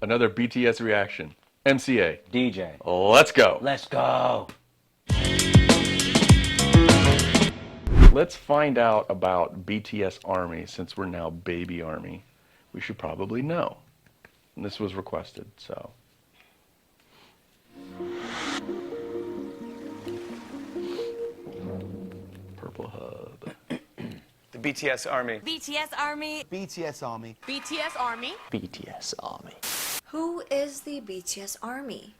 Another BTS reaction. MCA. DJ. Let's go. Let's go. Let's find out about BTS Army since we're now Baby Army. We should probably know. And this was requested, so. Purple Hub. The BTS Army. BTS Army. BTS Army. BTS Army. BTS Army. Who is the BTS Army?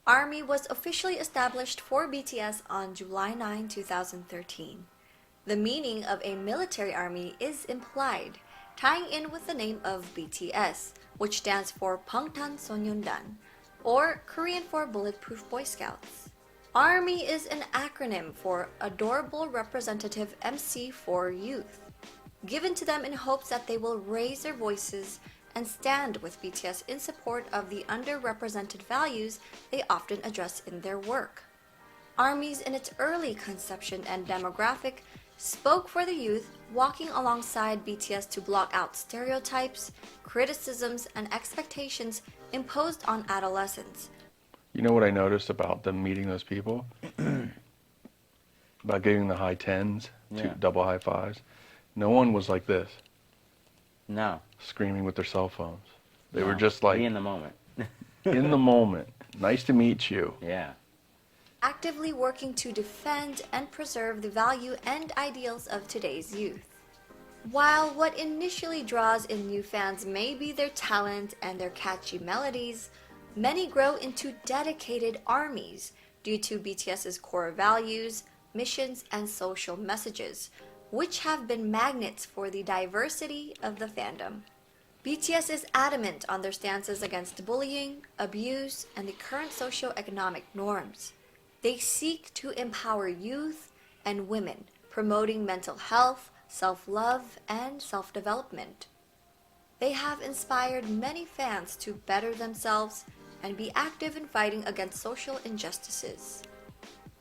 Army was officially established for BTS on July 9, 2013. The meaning of a military army is implied, tying in with the name of BTS, which stands for 방탄소년단, or Korean for Bulletproof Boy Scouts. Army is an acronym for Adorable Representative MC for Youth, given to them in hopes that they will raise their voices and stand with BTS in support of the underrepresented values they often address in their work. Armies in its early conception and demographic spoke for the youth, walking alongside BTS to block out stereotypes, criticisms, and expectations imposed on adolescents. You know what I noticed about them meeting those people? About giving the high tens, Yeah. double high fives. No one was like this, No. screaming with their cell phones. They were No. just like, Be in the moment. in the moment. Nice to meet you. Yeah. Actively working to defend and preserve the value and ideals of today's youth. While what initially draws in new fans may be their talent and their catchy melodies, many grow into dedicated armies due to BTS's core values, missions, and social messages, which have been magnets for the diversity of the fandom. BTS is adamant on their stances against bullying, abuse, and the current socio-economic norms. They seek to empower youth and women, promoting mental health, self-love, and self-development. They have inspired many fans to better themselves and be active in fighting against social injustices.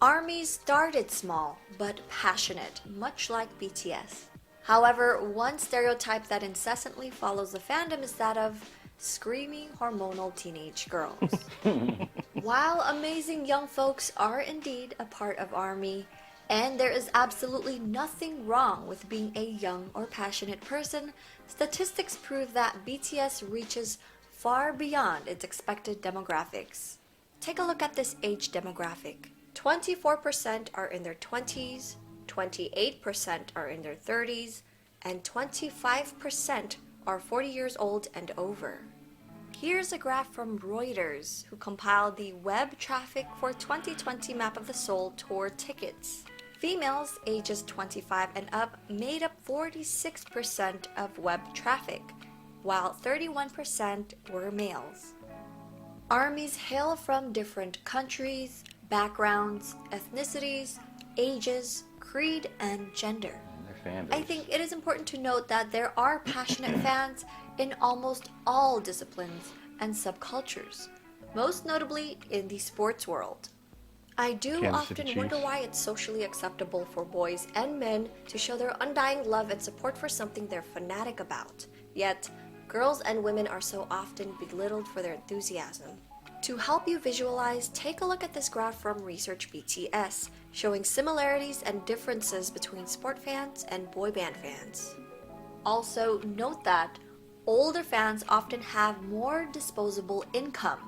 Armies started small but passionate, much like BTS. However, one stereotype that incessantly follows the fandom is that of screaming hormonal teenage girls. While amazing young folks are indeed a part of Army, and there is absolutely nothing wrong with being a young or passionate person, statistics prove that BTS reaches far beyond its expected demographics. Take a look at this age demographic. 24% are in their 20s, 28% are in their 30s, and 25% are 40 years old and over. Here's a graph from Reuters, who compiled the web traffic for 2020 Map of the Soul tour tickets. Females ages 25 and up made up 46% of web traffic, while 31% were males. Armies hail from different countries, backgrounds, ethnicities, ages, creed, and gender. Their fan I base. think it is important to note that there are passionate fans in almost all disciplines and subcultures, most notably in the sports world. I do Kansas City often wonder Chiefs. why it's socially acceptable for boys and men to show their undying love and support for something they're fanatic about, yet girls and women are so often belittled for their enthusiasm. To help you visualize, take a look at this graph from Research BTS, showing similarities and differences between sport fans and boy band fans. Also, note that older fans often have more disposable income.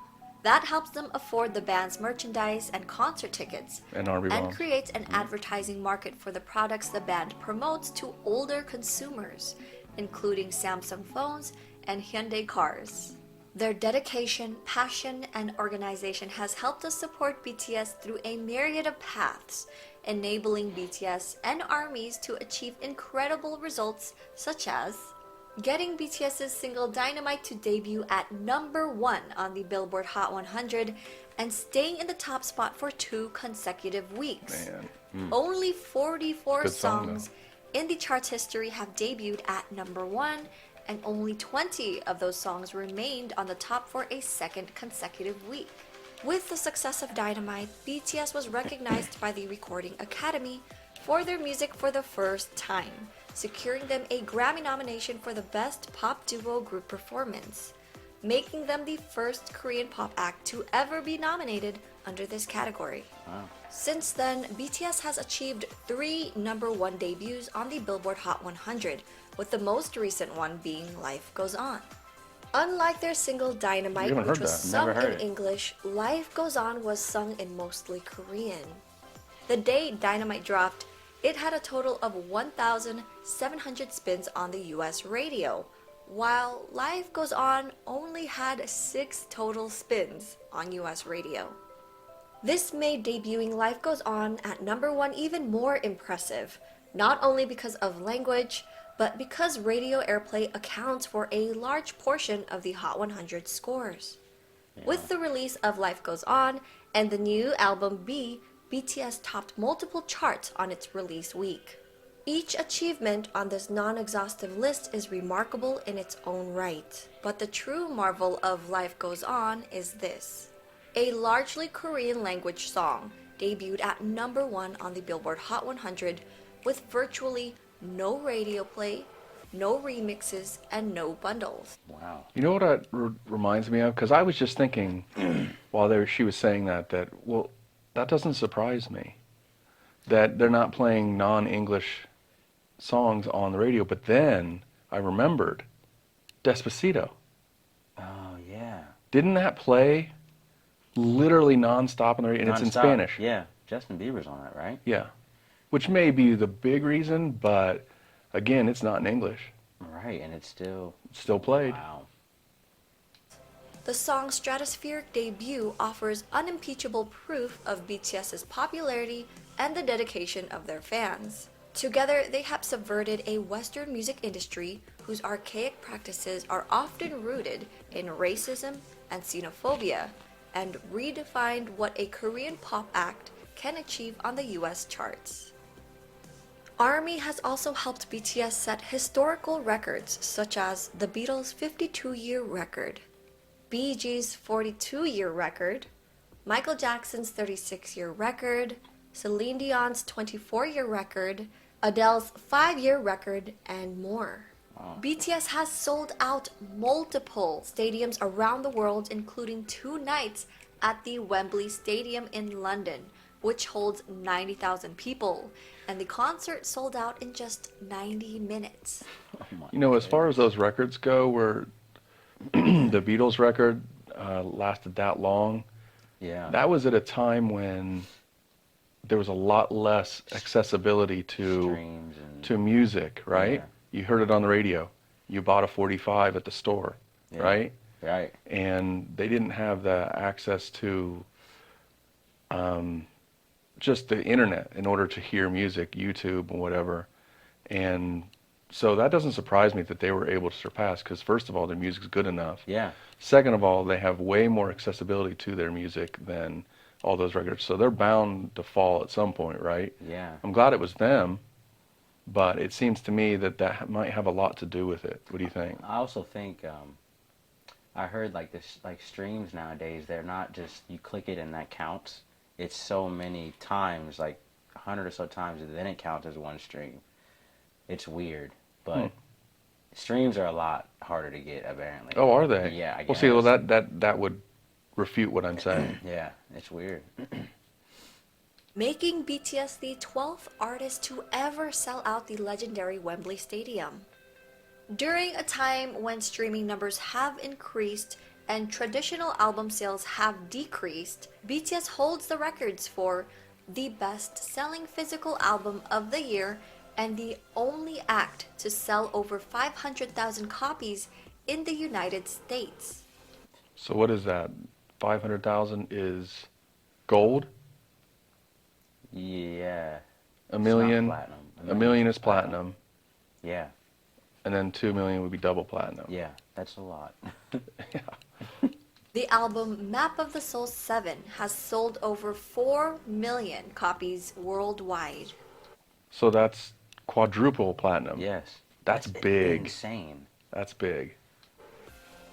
That helps them afford the band's merchandise and concert tickets, And Army and bombs. creates an advertising market for the products the band promotes to older consumers, including Samsung phones and Hyundai cars. Their dedication, passion, and organization has helped us support BTS through a myriad of paths, enabling BTS and armies to achieve incredible results such as getting BTS's single Dynamite to debut at #1 on the Billboard Hot 100 and staying in the top spot for 2 consecutive weeks. Man. Only 44 Good song, songs in the chart's history have debuted at #1, and only 20 of those songs remained on the top for a second consecutive week. With the success of Dynamite, BTS was recognized by the Recording Academy for their music for the first time, securing them a Grammy nomination for the Best Pop Duo Group Performance. making them the first Korean pop act to ever be nominated under this category. Wow. Since then, BTS has achieved 3 #1 debuts on the Billboard Hot 100, with the most recent one being Life Goes On. Unlike their single Dynamite, You haven't which heard was that. sung Never heard in it. English, Life Goes On was sung in mostly Korean. The day Dynamite dropped, it had a total of 1,700 spins on the US radio, while Life Goes On only had 6 total spins on US radio. This made debuting Life Goes On at #1 even more impressive, not only because of language, but because radio airplay accounts for a large portion of the Hot 100 scores. With the release of Life Goes On and the new album B, BTS topped multiple charts on its release week. Each achievement on this non-exhaustive list is remarkable in its own right. But the true marvel of Life Goes On is this. A largely Korean language song debuted at #1 on the Billboard Hot 100 with virtually no radio play, no remixes, and no bundles. Wow. You know what that reminds me of? Because I was just thinking while she was saying that, well, that doesn't surprise me. That they're not playing non-English songs on the radio. But then I remembered Despacito. Oh, yeah. Didn't that play literally nonstop on the radio? And it's in Non-stop. Spanish. Yeah. Justin Bieber's on that, right? Yeah. Which may be the big reason, but again, it's not in English. Right, and it's still... It's still played. Wow. The song's stratospheric debut offers unimpeachable proof of BTS's popularity and the dedication of their fans. Together, they have subverted a Western music industry whose archaic practices are often rooted in racism and xenophobia, and redefined what a Korean pop act can achieve on the US charts. ARMY has also helped BTS set historical records such as the Beatles' 52-year record, Bee Gees' 42-year record, Michael Jackson's 36-year record, Celine Dion's 24-year record, Adele's 5-year record, and more. Wow. BTS has sold out multiple stadiums around the world, including 2 nights at the Wembley Stadium in London, which holds 90,000 people, and the concert sold out in just 90 minutes. Oh my You know, as far as those records go, where the Beatles record lasted that long, Yeah. that was at a time when there was a lot less accessibility Streams and... to music, right? Yeah. You heard it on the radio. You bought a 45 at the store, Yeah. right? Right. And they didn't have the access to just the internet in order to hear music, YouTube and whatever. And so that doesn't surprise me that they were able to surpass, because first of all, their music's good enough. Yeah. Second of all, they have way more accessibility to their music than all those records. So they're bound to fall at some point, right? Yeah. I'm glad it was them, but it seems to me that that might have a lot to do with it. What do you think? I also think I heard like this, like streams nowadays, they're not just you click it and that counts. It's so many times, like 100 or so times, and then it counts as one stream. It's weird, but streams are a lot harder to get apparently. Oh, are they? Yeah, I Well, guess. see, well, that would refute what I'm saying. Yeah, it's weird. Making BTS the 12th artist to ever sell out the legendary Wembley Stadium. During a time when streaming numbers have increased and traditional album sales have decreased, BTS holds the records for the best-selling physical album of the year and the only act to sell over 500,000 copies in the United States. So what is that? 500,000 is gold? Yeah. A million? It's not platinum. A million is platinum. Yeah. And then 2 million would be double platinum. Yeah, that's a lot. The album Map of the Soul 7 has sold over 4 million copies worldwide. So that's quadruple platinum. Yes. That's big. Insane. That's big.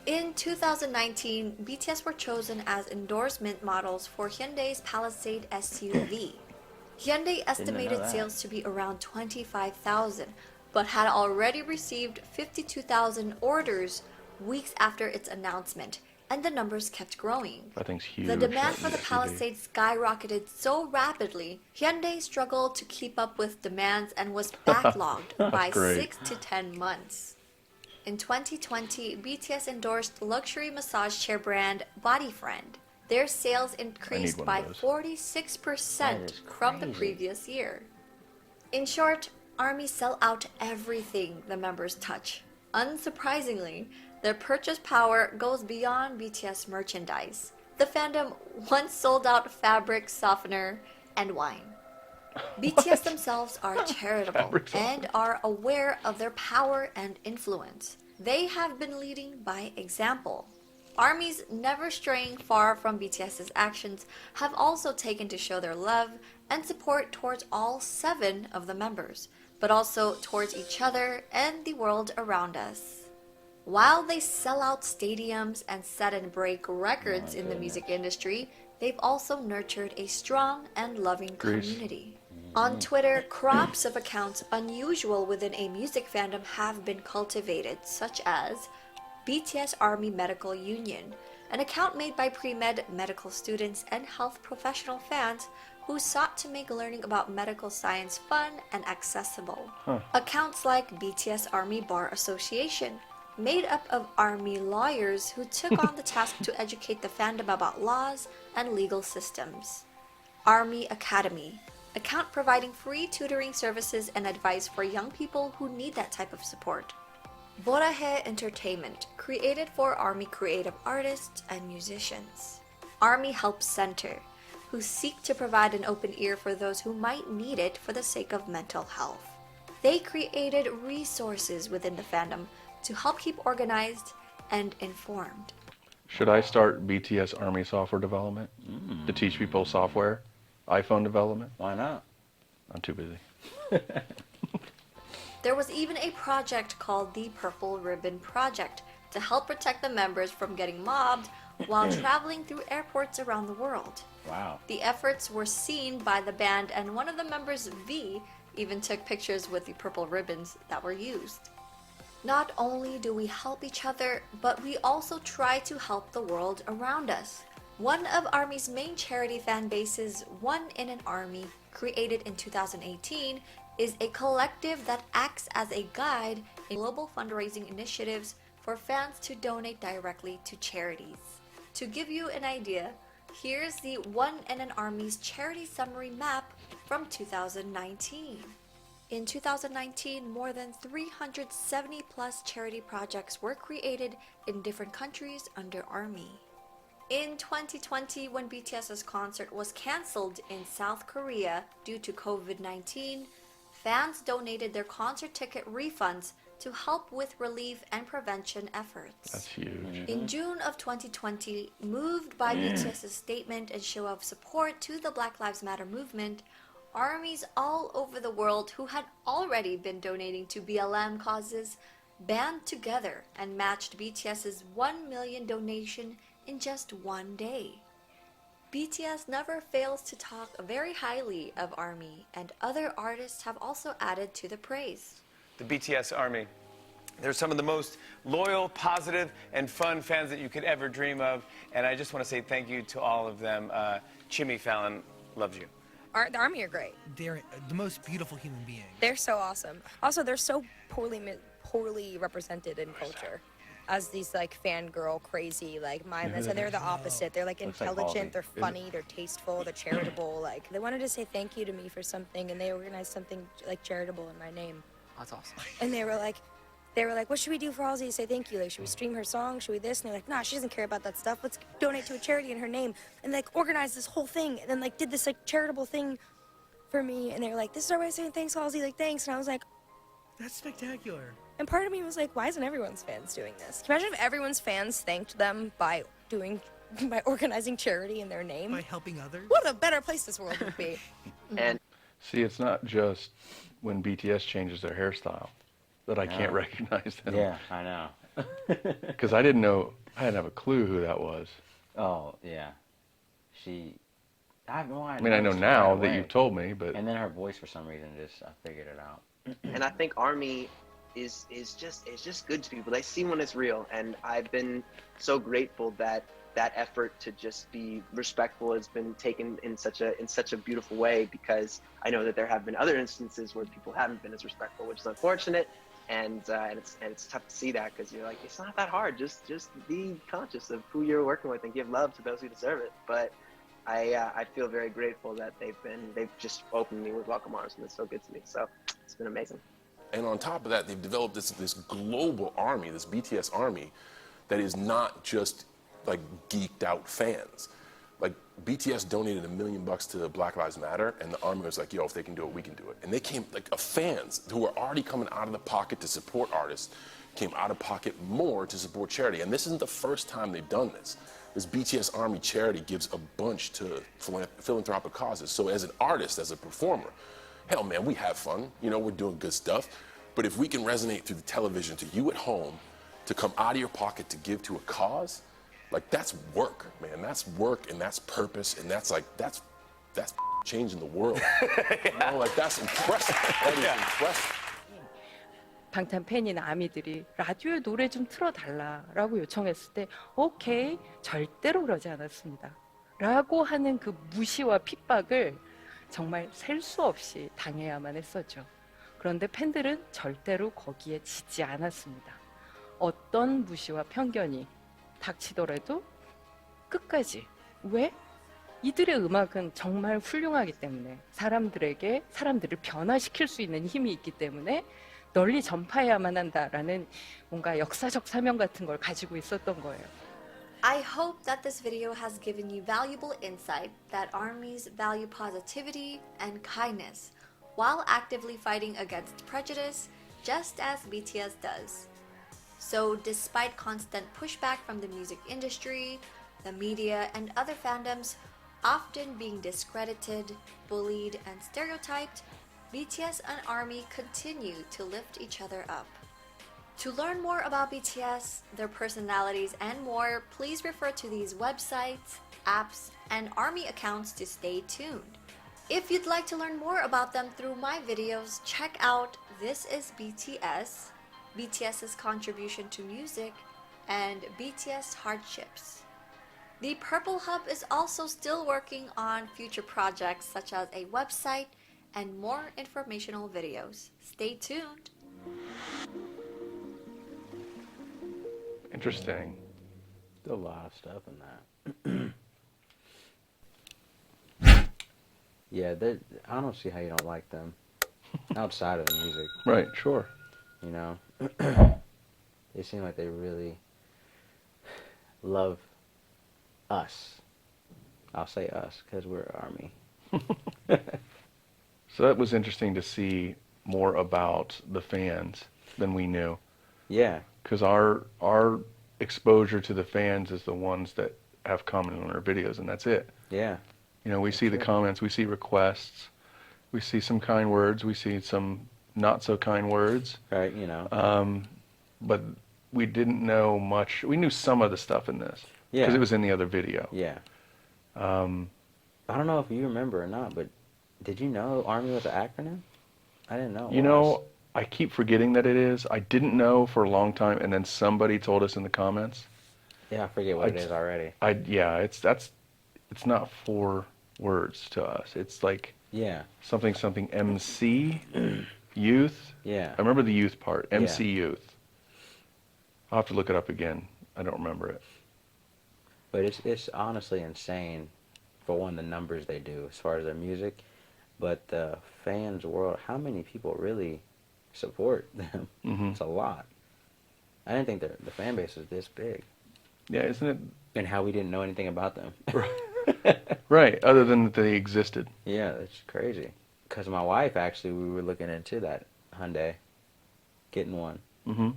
In 2019, BTS were chosen as endorsement models for Hyundai's Palisade SUV. Hyundai estimated that. sales to be around 25,000, but had already received 52,000 orders weeks after its announcement, and the numbers kept growing. That thing's huge. The demand that for the SUV. Palisade skyrocketed so rapidly, Hyundai struggled to keep up with demands and was backlogged by great. 6 to 10 months. In 2020, BTS endorsed luxury massage chair brand Bodyfriend. Their sales increased one by of those. 46% That is from the crazy. previous year. In short, ARMY sell out everything the members touch. Unsurprisingly, their purchase power goes beyond BTS merchandise. The fandom once sold out fabric softener and wine. BTS themselves are charitable Fabric softener. and are aware of their power and influence. They have been leading by example. ARMYs never straying far from BTS's actions have also taken to show their love and support towards all 7 of the members, but also towards each other and the world around us. While they sell out stadiums and set and break records in the music industry, they've also nurtured a strong and loving Greece. community. On Twitter, crops of accounts unusual within a music fandom have been cultivated, such as BTS Army Medical Union, an account made by pre-med medical students and health professional fans who sought to make learning about medical science fun and accessible. Accounts like BTS Army Bar Association, made up of Army lawyers who took on the task to educate the fandom about laws and legal systems. Army Academy, account providing free tutoring services and advice for young people who need that type of support. Borahe Entertainment, created for Army creative artists and musicians. Army Help Center, who seek to provide an open ear for those who might need it for the sake of mental health. They created resources within the fandom to help keep organized and informed. Should I start BTS Army software development to teach people software, iPhone development? Why not? I'm too busy. There was even a project called the Purple Ribbon Project to help protect the members from getting mobbed while traveling through airports around the world. Wow. The efforts were seen by the band, and one of the members, V, even took pictures with the purple ribbons that were used. Not only do we help each other, but we also try to help the world around us. One of ARMY's main charity fan bases, One in an Army, created in 2018, is a collective that acts as a guide in global fundraising initiatives for fans to donate directly to charities. To give you an idea, here's the One in an Army's charity summary map from 2019. In 2019, more than 370 plus charity projects were created in different countries under ARMY. In 2020, when BTS's concert was cancelled in South Korea due to COVID-19, fans donated their concert ticket refunds to help with relief and prevention efforts. That's huge. In June of 2020, moved by BTS's statement and show of support to the Black Lives Matter movement, armies all over the world who had already been donating to BLM causes band together and matched BTS's 1 million donation in just one day. BTS never fails to talk very highly of ARMY, and other artists have also added to the praise. The BTS Army. They're some of the most loyal, positive, and fun fans that you could ever dream of. And I just want to say thank you to all of them. Jimmy Fallon loves you. The Army are great. They're the most beautiful human beings. They're so awesome. Also, they're so poorly represented in culture as these like fangirl crazy like mindless, and they're the opposite. They're like Looks like intelligent, Halsey. they're funny, they're tasteful, they're charitable. Like they wanted to say thank you to me for something, and they organized something like charitable in my name. That's awesome. And they were like, what should we do for Halsey to say thank you? Like, should we stream her song? Should we this? And they're like, nah, she doesn't care about that stuff. Let's donate to a charity in her name. And like organized this whole thing, and then like did this like charitable thing for me. And they were like, this is our way of saying thanks, Halsey. Like, thanks. And I was like, That's spectacular. and part of me was like, why isn't everyone's fans doing this? Can you imagine if everyone's fans thanked them by organizing charity in their name? By helping others. What a better place this world would be. And See, it's not just when BTS changes their hairstyle that I can't recognize them. Yeah, I know. Because I didn't have a clue who that was. Oh, yeah. I have no idea. I mean, I know Just now right that away. you've told me, but And then her voice, for some reason, I figured it out. I think ARMY is just good to people. They see when it's real, and I've been so grateful that that effort to just be respectful has been taken in such a beautiful way, because I know that there have been other instances where people haven't been as respectful, which is unfortunate, and it's tough to see that, because you're like, it's not that hard, just be conscious of who you're working with and give love to those who deserve it. But I feel very grateful that they've just opened me with welcome arms, and it's so good to me. So it's been amazing. And on top of that, they've developed this global army, this BTS Army, that is not just like geeked out fans. Like BTS donated $1 million to Black Lives Matter, and the Army was like, yo, if they can do it, we can do it. And they came, like fans who were already coming out of the pocket to support artists, came out of pocket more to support charity. And this isn't the first time they've done this. This BTS Army charity gives a bunch to philanthropic causes. So as an artist, as a performer, hell man, we have fun, you know, we're doing good stuff. But if we can resonate through the television to you at home, to come out of your pocket to give to a cause, like that's work, man. That's work, and that's purpose, and that's changing the world. You know, like that's impressive. That is impressive. 방탄 팬이나 아미들이 라디오에 노래 좀 틀어달라라고 요청했을 때 오케이, 절대로 그러지 않았습니다 라고 하는 그 무시와 핍박을 정말 셀 수 없이 당해야만 했었죠. 그런데 팬들은 절대로 거기에 지지 않았습니다. 어떤 무시와 편견이 닥치더라도 끝까지. 왜? 이들의 음악은 정말 훌륭하기 때문에, 사람들을 변화시킬 수 있는 힘이 있기 때문에 널리 전파해야만 한다라는 뭔가 역사적 사명 같은 걸 가지고 있었던 거예요. I hope that this video has given you valuable insight that armies value positivity and kindness while actively fighting against prejudice, just as BTS does. So despite constant pushback from the music industry, the media, and other fandoms often being discredited, bullied, and stereotyped, BTS and ARMY continue to lift each other up. To learn more about BTS, their personalities, and more, please refer to these websites, apps, and ARMY accounts to stay tuned. If you'd like to learn more about them through my videos, check out This is BTS, BTS's contribution to music, and BTS Hardships. The Purple Hub is also still working on future projects such as a website and more informational videos. Stay tuned. Interesting. There's a lot of stuff in that. Yeah, I don't see how you don't like them outside of the music. Right, sure. You know, they seem like they really love us. I'll say us because we're Army. So that was interesting to see more about the fans than we knew. Yeah. Because our exposure to the fans is the ones that have commented on our videos, and that's it. Yeah. You know, we see the comments, we see requests, we see some kind words, we see some not so kind words. Right, you know. But we didn't know much. We knew some of the stuff in this. Yeah. Because it was in the other video. Yeah. I don't know if you remember or not, but did you know Army was an acronym? I didn't know. You know, I keep forgetting that it is. I didn't know for a long time, and then somebody told us in the comments. Yeah, I forget what it is already. It's not 4 words to us. It's like something MC youth. Yeah. I remember the youth part. MC Yeah. youth. I'll have to look it up again. I don't remember it. But it's honestly insane, for one, the numbers they do as far as their music, but the fans world, how many people really support them? Mm-hmm. It's a lot. I didn't think the fan base was this big. Yeah, isn't it? And how we didn't know anything about them. Right, other than that they existed. Yeah, it's crazy. Because my wife, actually, we were looking into that Hyundai, getting one. Mm-hmm.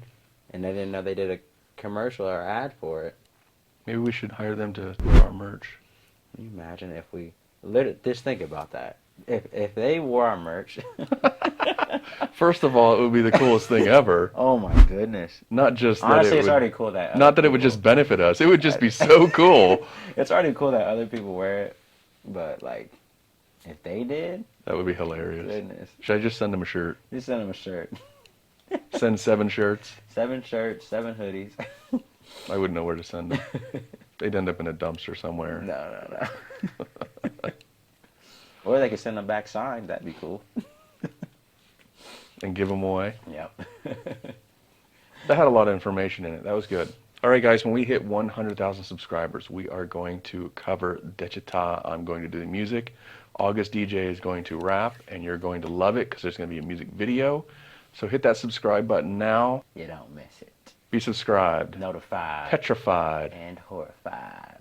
And they didn't know they did a commercial or ad for it. Maybe we should hire them to wear our merch. Can you imagine if we... Just think about that. If they wore our merch... First of all, it would be the coolest thing ever. Oh my goodness. Not just that honestly, it it's would, already cool that... Not that it would just benefit us. It would just be so cool. It's already cool that other people wear it. But, like, if they did... That would be hilarious. Goodness. Should I just send them a shirt? Just send them a shirt. Send 7 shirts. 7 shirts, 7 hoodies. I wouldn't know where to send them. They'd end up in a dumpster somewhere. No. Or they could send them back signed. That'd be cool. And give them away. Yep. That had a lot of information in it. That was good. All right, guys, when we hit 100,000 subscribers, we are going to cover Dechita. I'm going to do the music. August DJ is going to rap, and you're going to love it because there's going to be a music video. So hit that subscribe button now. You don't miss it. Be subscribed. Notified. Petrified. And horrified.